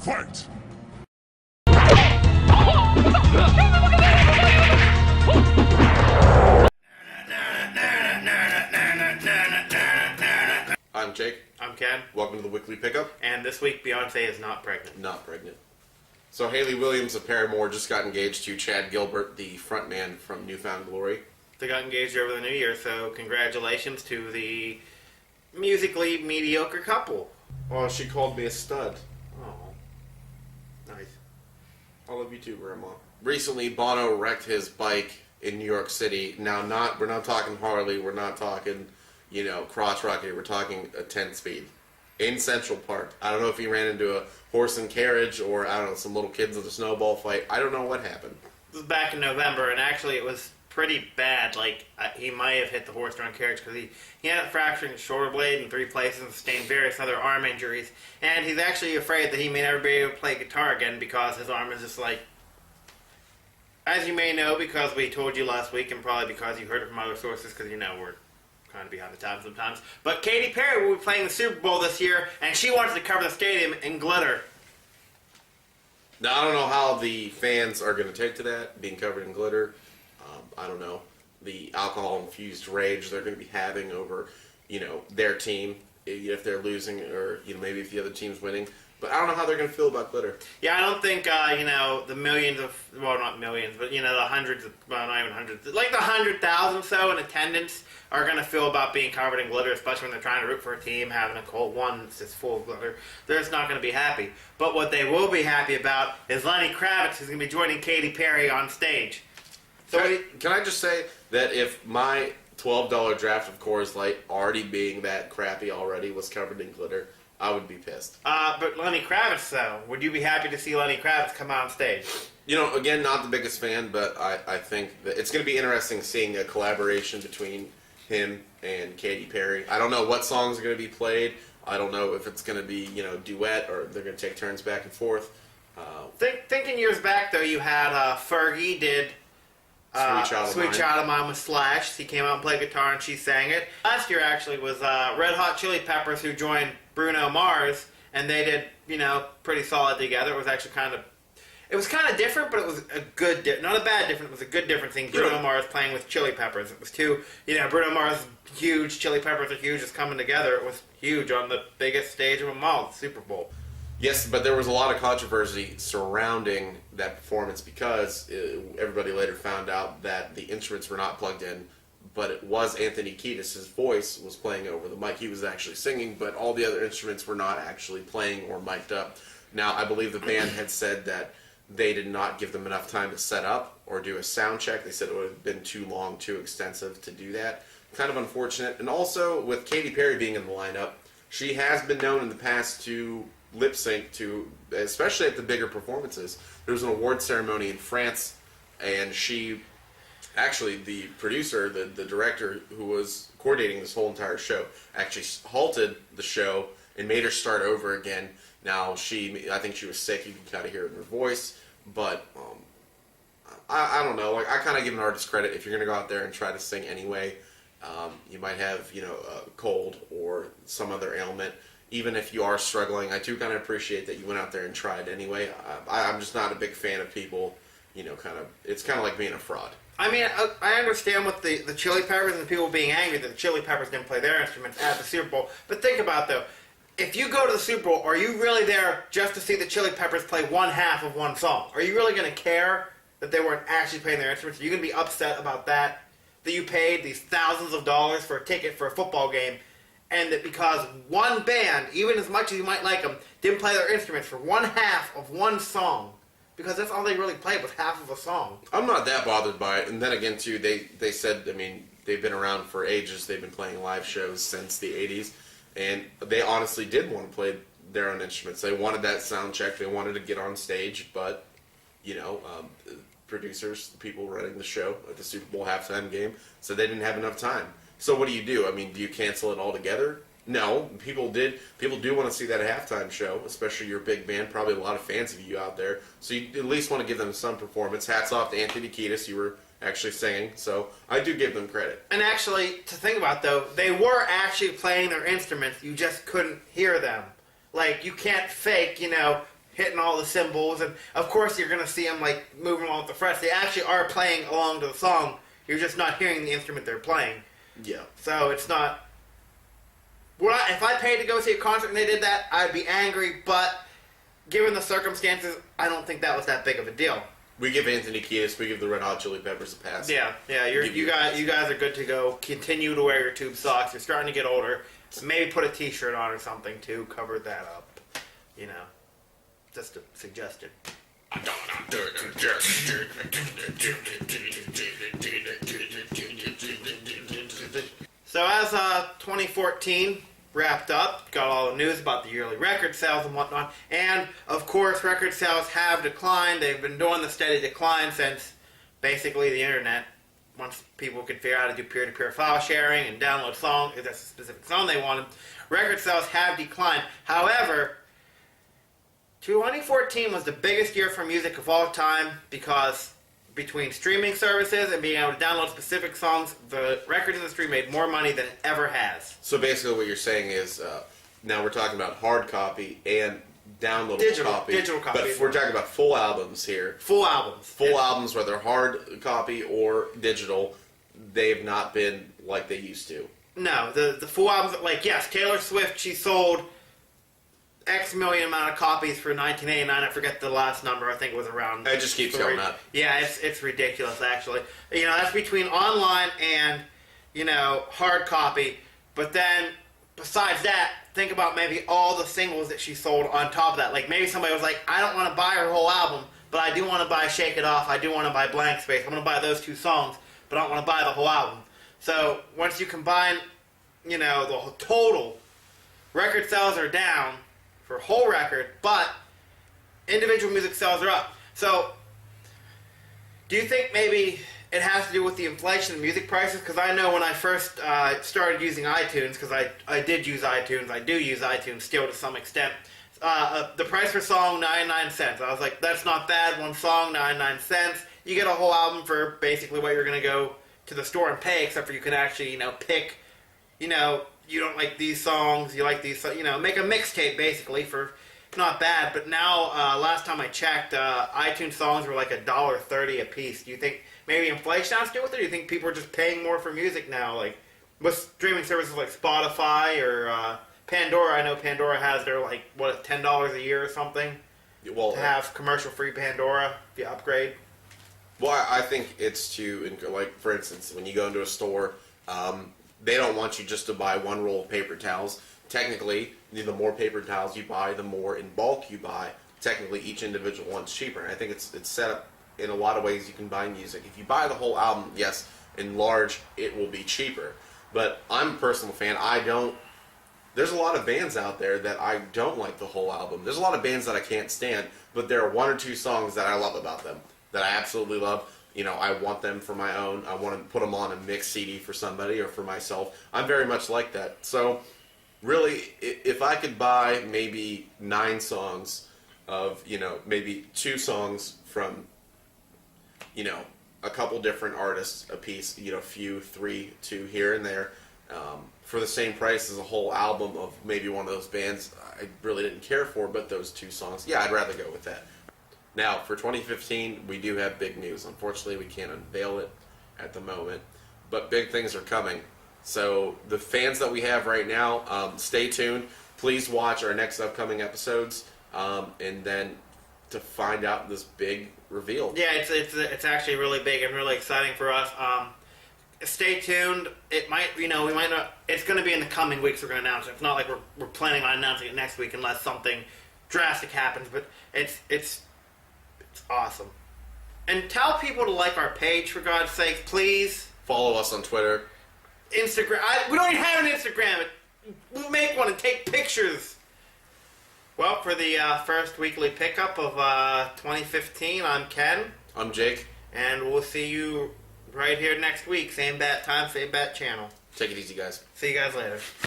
Fight! I'm Jake. I'm Ken. Welcome to the Weekly Pickup. And this week, Beyonce is not pregnant. Not pregnant. So Hayley Williams of Paramore just got engaged to Chad Gilbert, the frontman from New Found Glory. They got engaged over the New Year, so congratulations to the musically mediocre couple. Oh, she called me a stud. Oh, nice. I love you too, Grandma. Recently, Bono wrecked his bike in New York City. Now, we're not talking Harley. We're not talking, crotch rocket. We're talking a 10-speed in Central Park. I don't know if he ran into a horse and carriage or, I don't know, some little kids in a snowball fight. I don't know what happened. This was back in November, and actually it was pretty bad. He might have hit the horse-drawn carriage because he had a fractured his shoulder blade in 3 places and sustained various other arm injuries. And he's actually afraid that he may never be able to play guitar again because his arm is just as you may know, because we told you last week, and probably because you heard it from other sources, because we're kind of behind the times sometimes. But Katy Perry will be playing the Super Bowl this year, and she wants to cover the stadium in glitter. Now, I don't know how the fans are going to take to that, being covered in glitter. I don't know. The alcohol-infused rage they're going to be having over, their team, if they're losing, or, maybe if the other team's winning. But I don't know how they're going to feel about glitter. Yeah, I don't think, the millions of, well, not millions, but, the hundreds of, well, not even hundreds, like the 100,000 or so in attendance are going to feel about being covered in glitter, especially when they're trying to root for a team, having a cold one that's just full of glitter. They're just not going to be happy. But what they will be happy about is Lenny Kravitz is going to be joining Katy Perry on stage. So can I just say that if my $12 draft of Coors Light, already being that crappy already, was covered in glitter, I would be pissed. But Lenny Kravitz, though, would you be happy to see Lenny Kravitz come out on stage? Again, not the biggest fan, but I think that it's going to be interesting seeing a collaboration between him and Katy Perry. I don't know what songs are going to be played. I don't know if it's going to be, duet, or they're going to take turns back and forth. Thinking years back, though, you had Fergie did Sweet Child of Mine with Slash. He came out and played guitar, and she sang it. Last year, actually, was Red Hot Chili Peppers, who joined Bruno Mars, and they did, pretty solid together. It was actually kind of different, but it was a good, not a bad different, it was a good different thing. Bruno Mars playing with Chili Peppers. It was Bruno Mars is huge, Chili Peppers are huge, just coming together. It was huge on the biggest stage of them all, the Super Bowl. Yes, but there was a lot of controversy surrounding that performance because everybody later found out that the instruments were not plugged in, but it was Anthony Kiedis. His voice was playing over the mic. He was actually singing, but all the other instruments were not actually playing or mic'd up. Now, I believe the band had said that they did not give them enough time to set up or do a sound check. They said it would have been too long, too extensive to do that. Kind of unfortunate. And also, with Katy Perry being in the lineup, she has been known in the past to lip sync to, especially at the bigger performances. There was an award ceremony in France, and she, actually the producer, the director who was coordinating this whole entire show, actually halted the show and made her start over again. Now, I think she was sick. You can kind of hear it in her voice, but I don't know. I kind of give an artist credit. If you're going to go out there and try to sing anyway, you might have a cold or some other ailment. Even if you are struggling, I do kind of appreciate that you went out there and tried anyway. I'm just not a big fan of people, it's kind of like being a fraud. I mean, I understand with the Chili Peppers and the people being angry that the Chili Peppers didn't play their instruments at the Super Bowl. But think about it, though. If you go to the Super Bowl, are you really there just to see the Chili Peppers play one half of one song? Are you really going to care that they weren't actually playing their instruments? Are you going to be upset about that? That you paid these thousands of dollars for a ticket for a football game, and that because one band, even as much as you might like them, didn't play their instruments for one half of one song, because that's all they really played was half of a song. I'm not that bothered by it. And then again, too, they said, they've been around for ages. They've been playing live shows since the 80s. And they honestly did want to play their own instruments. They wanted that sound check. They wanted to get on stage. But, producers, the people running the show at the Super Bowl halftime game, said they didn't have enough time. So what do? Do you cancel it altogether? No, people do want to see that halftime show, especially your big band, probably a lot of fans of you out there. So you at least want to give them some performance. Hats off to Anthony Kiedis, you were actually singing, so I do give them credit. And actually, to think about though, they were actually playing their instruments, you just couldn't hear them. Like, you can't fake, hitting all the cymbals, and of course you're gonna see them like moving along with the frets. They actually are playing along to the song. You're just not hearing the instrument they're playing. Yeah. So it's not. If I paid to go see a concert and they did that, I'd be angry. But given the circumstances, I don't think that was that big of a deal. We give Anthony Kiedis, we give the Red Hot Chili Peppers a pass. Yeah. You guys are good to go. Continue to wear your tube socks. You're starting to get older. Maybe put a T-shirt on or something to cover that up. You know, just a suggestion. So as 2014 wrapped up, got all the news about the yearly record sales and whatnot, and of course record sales have declined. They've been doing the steady decline since basically the internet. Once people could figure out how to do peer-to-peer file sharing and download songs, if that's a specific song they wanted, record sales have declined. However, 2014 was the biggest year for music of all time because between streaming services and being able to download specific songs, the record industry made more money than it ever has. So basically what you're saying is, now we're talking about hard copy and downloadable Digital copy. But if we're talking about full albums here. Full albums. Full albums, whether hard copy or digital, they've not been like they used to. No, the full albums, like, yes, Taylor Swift, she sold X million amount of copies for 1989. I forget the last number. I think it was around. It just keeps going up. Yeah, it's ridiculous, actually. You know, that's between online and, you know, hard copy. But then, besides that, think about maybe all the singles that she sold on top of that. Like, maybe somebody was like, I don't want to buy her whole album, but I do want to buy Shake It Off. I do want to buy Blank Space. I'm going to buy those two songs, but I don't want to buy the whole album. So, once you combine, you know, the total, record sales are down for whole record, but individual music sales are up. So, do you think maybe it has to do with the inflation of music prices? Because I know when I first started using iTunes, because I did use iTunes, I do use iTunes still to some extent, the price per song, 99 cents. I was like, that's not bad, one song, 99 cents. You get a whole album for basically what you're going to go to the store and pay, except for you can actually, you know, pick, you know, you don't like these songs, you like these, you know, make a mixtape basically for not bad. But now, last time I checked, iTunes songs were like $1.30 a piece. Do you think maybe inflation has to do with it? Or do you think people are just paying more for music now? Like with streaming services like Spotify or Pandora, I know Pandora has their like what $10 a year or something Well, to have commercial-free Pandora if you upgrade. Well, I think it's to, like, for instance, when you go into a store, they don't want you just to buy one roll of paper towels. Technically, the more paper towels you buy, the more in bulk you buy. Technically, each individual one's cheaper. And I think it's set up in a lot of ways you can buy music. If you buy the whole album, yes, in large, it will be cheaper. But I'm a personal fan. There's a lot of bands out there that I don't like the whole album. There's a lot of bands that I can't stand, but there are one or two songs that I love about them, that I absolutely love. You know, I want them for my own. I want to put them on a mixed CD for somebody or for myself. I'm very much like that. So, really, if I could buy maybe 9 songs of, you know, maybe 2 songs from, you know, a couple different artists a piece, you know, 3, 2 here and there, for the same price as a whole album of maybe one of those bands I really didn't care for, but those 2 songs, yeah, I'd rather go with that. Now, for 2015, we do have big news. Unfortunately, we can't unveil it at the moment, but big things are coming. So the fans that we have right now, stay tuned. Please watch our next upcoming episodes, and then to find out this big reveal. Yeah, it's actually really big and really exciting for us. Stay tuned. It might, you know, we might not. It's going to be in the coming weeks. We're going to announce it. It's not like we're planning on announcing it next week unless something drastic happens. But it's awesome. And tell people to like our page, for God's sake, please. Follow us on Twitter. Instagram. We don't even have an Instagram. We'll make one and take pictures. Well, for the first weekly pickup of 2015, I'm Ken. I'm Jake. And we'll see you right here next week. Same bat time, same bat channel. Take it easy, guys. See you guys later.